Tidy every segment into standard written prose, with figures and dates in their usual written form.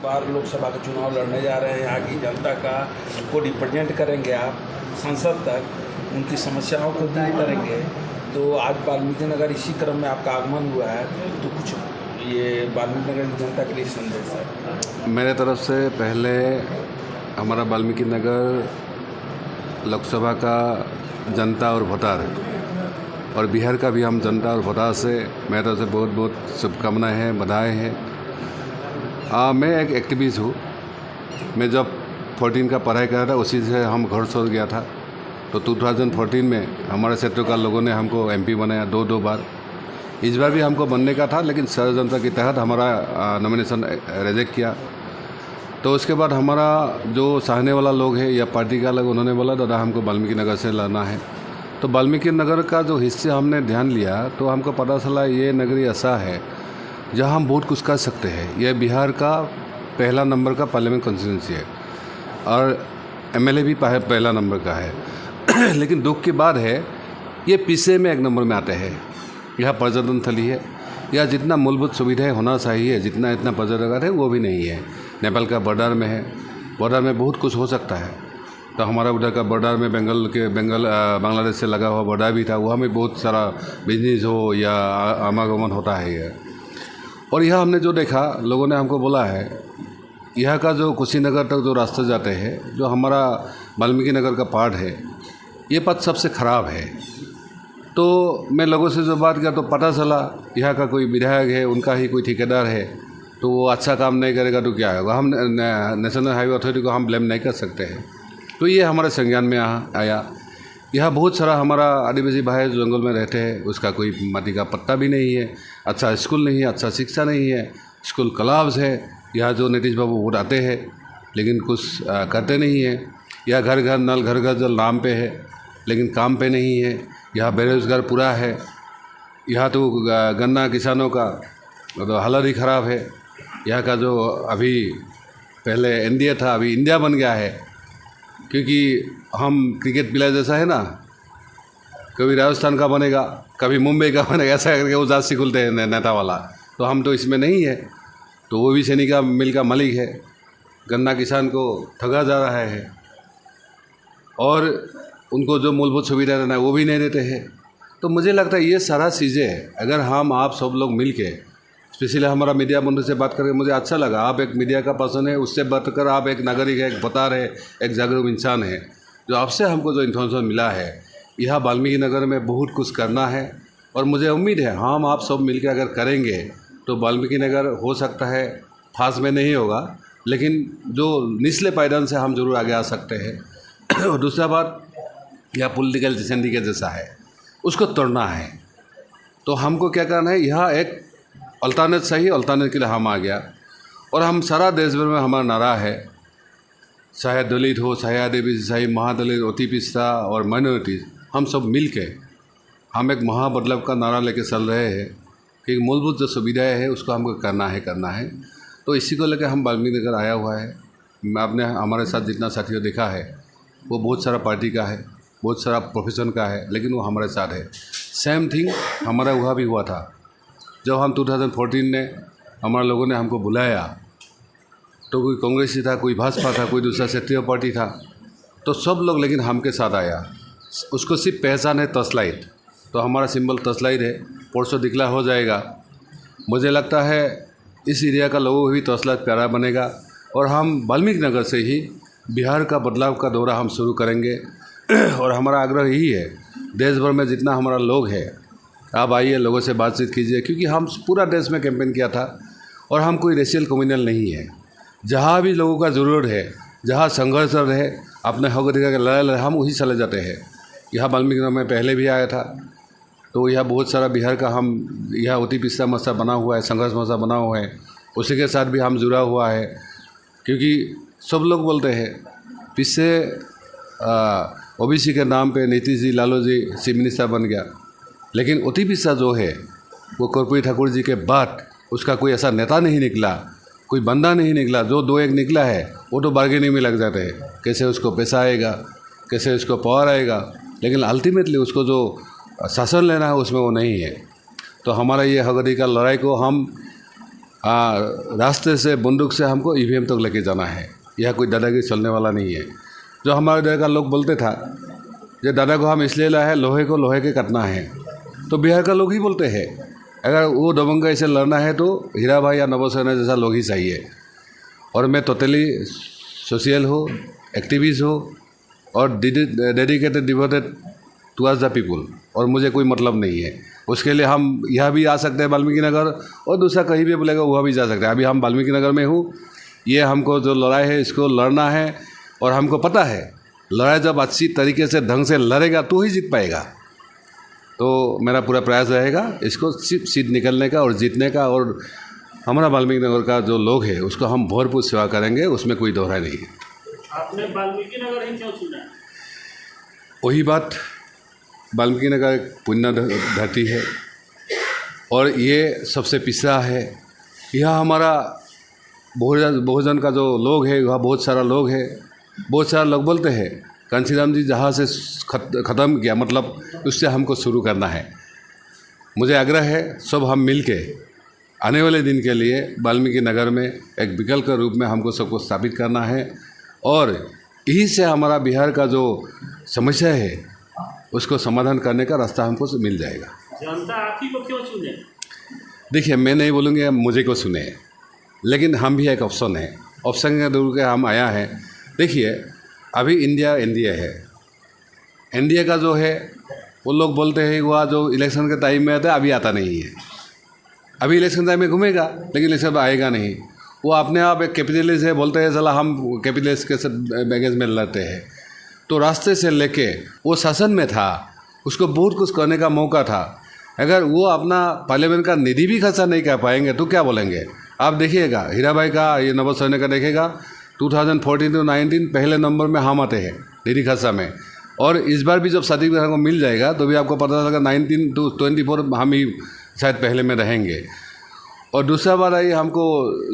बार लोकसभा के चुनाव लड़ने जा रहे हैं। यहाँ की जनता का को रिप्रेजेंट करेंगे आप संसद तक, उनकी समस्याओं को दूर करेंगे। तो आज वाल्मीकि नगर इसी क्रम में आपका आगमन हुआ है, तो कुछ ये वाल्मीकि नगर की जनता के लिए संदेश है। मेरे तरफ से पहले हमारा वाल्मीकि नगर लोकसभा का जनता और वोटर और बिहार का भी हम जनता और वोटर से मेरे तरफ से बहुत बहुत शुभकामनाएं हैं, बधाई हैं। मैं एक एक्टिविस्ट हूँ। मैं जब 14 का पढ़ाई कर रहा था उसी से हम घर छोड़ गया था। तो 2014 में हमारे क्षेत्र का लोगों ने हमको एमपी बनाया दो बार। इस बार भी हमको बनने का था, लेकिन षड्यंत्र के तहत हमारा नॉमिनेशन रिजेक्ट किया। तो उसके बाद हमारा जो चाहने वाला लोग है या पार्टी का लोग, उन्होंने बोला दादा हमको वाल्मीकि नगर से लड़ना है। तो वाल्मीकि नगर का जो हिस्से हमने ध्यान लिया तो हमको पता चला ये नगरी ऐसा है जहाँ हम बहुत कुछ कर सकते हैं। यह बिहार का पहला नंबर का पार्लियामेंट कॉन्स्टिट्यूंसी है और एमएलए भी पहला नंबर का है। लेकिन दुख की बात है ये पीछे में एक नंबर में आते हैं। यह पर्यटन स्थली है, यह जितना मूलभूत सुविधाएं होना चाहिए, जितना इतना पर्यटक है वो भी नहीं है। नेपाल का बॉर्डर में है, बॉर्डर में बहुत कुछ हो सकता है। तो हमारा उधर का बॉर्डर में बांग्लादेश से लगा हुआ बॉर्डर भी था, वहाँ में बहुत सारा बिजनेस हो या आवागमन होता है ये। और यह हमने जो देखा, लोगों ने हमको बोला है यह का जो कुशीनगर तक जो रास्ते जाते हैं, जो हमारा वाल्मीकि नगर का पार्ट है, ये पथ सबसे ख़राब है। तो मैं लोगों से जो बात किया तो पता चला यहाँ का कोई विधायक है, उनका ही कोई ठेकेदार है, तो वो अच्छा काम नहीं करेगा तो क्या होगा। हम नेशनल हाईवे अथॉरिटी को हम ब्लेम नहीं कर सकते हैं। तो ये हमारे संज्ञान में आया। यह बहुत सारा हमारा आदिवासी भाई जंगल में रहते हैं, उसका कोई माटी का पत्ता भी नहीं है, अच्छा स्कूल नहीं है, अच्छा शिक्षा नहीं है, स्कूल क्लब्स है। यहाँ जो नीतीश बाबू वोट आते हैं लेकिन कुछ करते नहीं है। यह घर घर नल, घर घर जल नाम पे है लेकिन काम पे नहीं है। यहाँ बेरोजगार पूरा है। यहाँ तो गन्ना किसानों का तो हालत ही ख़राब है। यहाँ का जो अभी पहले एनडीए था अभी इंडिया बन गया है, क्योंकि हम क्रिकेट प्लेयर जैसा है ना, कभी राजस्थान का बनेगा कभी मुंबई का बनेगा, ऐसा करके वो जात सिकुलते हैं नेता वाला। तो हम तो इसमें नहीं है। तो वो भी सैनिका मिल का मालिक है, गन्ना किसान को ठगा जा रहा है और उनको जो मूलभूत सुविधा देना है वो भी नहीं देते हैं। तो मुझे लगता है ये सारा चीज़ें अगर हम आप सब लोग मिल के, स्पेशली हमारा मीडिया बंधु से बात करके मुझे अच्छा लगा। आप एक मीडिया का पर्सन है, उससे बात कर आप एक नागरिक है, एक वोटर है, एक जागरूक इंसान है। जो आपसे हमको जो इन्फॉर्मेशन मिला है, यह वाल्मीकि नगर में बहुत कुछ करना है और मुझे उम्मीद है हम आप सब मिलकर अगर करेंगे तो वाल्मीकि नगर हो सकता है फास्ट में नहीं होगा, लेकिन जो निचले पायदान से हम जरूर आगे आ सकते हैं। और दूसरा बात, यह पॉलिटिकल सिंडिकेट जैसा है, उसको तोड़ना है। तो हमको क्या करना है, यह एक अल्टरनेट सही, अल्टरनेट के लिए हम आ गया। और हम सारा देश भर में हमारा नारा है, चाहे दलित हो, चाहे आदिवासी, चाहे महादलित, अति पिछड़ा और माइनॉरिटीज़, हम सब मिल के हम एक महाबदलाव का नारा लेके चल रहे हैं कि मूलभूत जो सुविधाएं हैं उसको हमको करना है। तो इसी को लेकर हम वाल्मीकि नगर आया हुआ है। आपने हमारे साथ जितना साथियों देखा है वो बहुत सारा पार्टी का है, बहुत सारा प्रोफेशन का है, लेकिन वो हमारे साथ है। सेम थिंग हमारा वहाँ भी हुआ था जब हम 2014 में हमारे लोगों ने हमको बुलाया। तो कोई कांग्रेसी था, कोई भाजपा था, कोई दूसरा क्षेत्रीय पार्टी था, तो सब लोग लेकिन हमके साथ आया। उसको सिर्फ पहचान है टॉर्चलाइट, तो हमारा सिंबल टॉर्चलाइट है। परसों दिखला हो जाएगा। मुझे लगता है इस एरिया का लोगों को भी टॉर्चलाइट प्यारा बनेगा और हम वाल्मीकि नगर से ही बिहार का बदलाव का दौरा हम शुरू करेंगे। और हमारा आग्रह यही है, देश भर में जितना हमारा लोग है, आप आइए, लोगों से बातचीत कीजिए, क्योंकि हम पूरा देश में कैंपेन किया था और हम कोई रेशियल कम्युनल नहीं है। जहाँ भी लोगों का ज़रूरत है, जहाँ संघर्ष रहे, अपने हक अधिकार के लड़ाई हम वहीं चले जाते हैं। यहाँ वाल्मीकि नगर में पहले भी आया था, तो यह बहुत सारा बिहार का हम यह अति पिछड़ा मसा बना हुआ है, संघर्ष मसा बना हुआ है, उसी के साथ भी हम जुड़ा हुआ है। क्योंकि सब लोग बोलते हैं पीछे ओबीसी के नाम पे नीतीश जी, लालू जी चीफ मिनिस्टर बन गया, लेकिन अति पिछड़ा जो है वो कर्पूरी ठाकुर जी के बाद उसका कोई ऐसा नेता नहीं निकला, कोई बंदा नहीं निकला। जो दो एक निकला है वो तो बार्गेनिंग में लग जाते हैं, कैसे उसको पैसा आएगा, कैसे उसको पावर आएगा, लेकिन अल्टीमेटली उसको जो शासन लेना है उसमें वो नहीं है। तो हमारा ये हक अधिकार लड़ाई को हम रास्ते से बंदूक से हमको ईवीएम तक लेके जाना है। यह कोई दादागिरी चलने वाला नहीं है। जो हमारे इधर का लोग बोलते था ये दादा को हम इसलिए लाए हैं लोहे को लोहे के काटना है, तो बिहार का लोग ही बोलते हैं अगर वो दबंग इसे लड़ना है तो हीरा भाई या नवसेना जैसा लोग ही चाहिए। और मैं टोटली सोशल हो, एक्टिविस्ट हो और dedicated devoted towards the people, और मुझे कोई मतलब नहीं है। उसके लिए हम यहाँ भी आ सकते हैं वाल्मीकि नगर, और दूसरा कहीं भी बोलेगा वहाँ भी जा सकते हैं। अभी हम वाल्मीकि नगर में हूँ। ये हमको जो लड़ाई है इसको लड़ना है, और हमको पता है लड़ाई जब अच्छी तरीके से ढंग से लड़ेगा तो ही जीत पाएगा। तो मेरा पूरा प्रयास रहेगा इसको सीट निकलने का और जीतने का, और हमारा वाल्मीकि नगर का जो लोग हैं उसको हम भरपूर सेवा करेंगे, उसमें कोई दोहराई नहीं है। आपने वाल्मीकि नगर ही क्यों चुना? वही बात, वाल्मीकि नगर एक पुण्य धरती है और ये सबसे पिछड़ा है। यह हमारा बहुजन का जो लोग है, वहाँ बहुत सारा लोग है। बहुत सारे लोग बोलते हैं कांशीराम जी जहाँ से ख़त्म किया, मतलब उससे हमको शुरू करना है। मुझे आग्रह है सब हम मिल के आने वाले दिन के लिए वाल्मीकि नगर में एक विकल्प के रूप में हमको सबको स्थापित करना है, और यही से हमारा बिहार का जो समस्या है उसको समाधान करने का रास्ता हमको मिल जाएगा। जनता आप ही को क्यों चुने? देखिए, मैं नहीं बोलूँगा मुझे को सुने, लेकिन हम भी एक ऑप्शन है। ऑप्शन के दूर के हम आया है। देखिए, अभी इंडिया है। इंडिया का जो है वो लोग बोलते हैं वह जो इलेक्शन के टाइम में आता है अभी आता नहीं है। अभी इलेक्शन टाइम में घूमेगा लेकिन इलेक्शन आएगा नहीं। वो अपने आप एक कैपिटलिस्ट है, बोलते हैं चला हम कैपिटलिस्ट के साथ बैगेज में लड़ते हैं। तो रास्ते से लेके वो शासन में था, उसको बहुत कुछ करने का मौका था। अगर वो अपना पार्लियामेंट का निधि भी खर्चा नहीं कर पाएंगे तो क्या बोलेंगे? आप देखिएगा हीरा भाई का, ये नवसेना का देखेगा 2014 to 19 पहले नंबर में हम आते हैं निधि खर्चा में, और इस बार भी जब सर्टिफिकेट को मिल जाएगा तो भी आपको पता चलेगा 19 to 24 हम ही शायद पहले में रहेंगे। और दूसरा बार आई हमको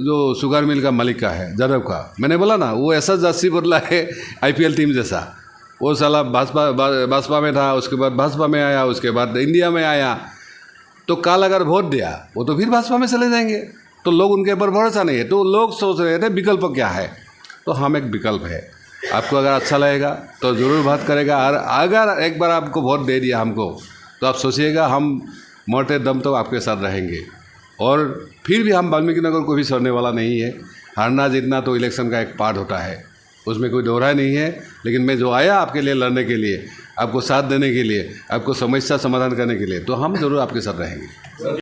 जो शुगर मिल का मालिक का है, जादव का, मैंने बोला ना वो ऐसा जर्सी बदला है IPL टीम जैसा। वो साला भाजपा में था, उसके बाद भाजपा में आया, उसके बाद इंडिया में आया। तो कल अगर वोट दिया वो तो फिर भाजपा में चले जाएंगे, तो लोग उनके ऊपर भरोसा नहीं है। तो लोग सोच रहे थे विकल्प क्या है, तो हम एक विकल्प है। आपको अगर अच्छा लगेगा तो ज़रूर बात करेगा, और अगर एक बार आपको वोट दे दिया हमको तो आप सोचिएगा हम मरते दम तो आपके साथ रहेंगे। और फिर भी हम वाल्मीकि नगर को भी छोड़ने वाला नहीं है। हारना जीतना तो इलेक्शन का एक पार्ट होता है, उसमें कोई दोहराई नहीं है। लेकिन मैं जो आया आपके लिए लड़ने के लिए, आपको साथ देने के लिए, आपको समस्या समाधान करने के लिए, तो हम ज़रूर आपके साथ रहेंगे।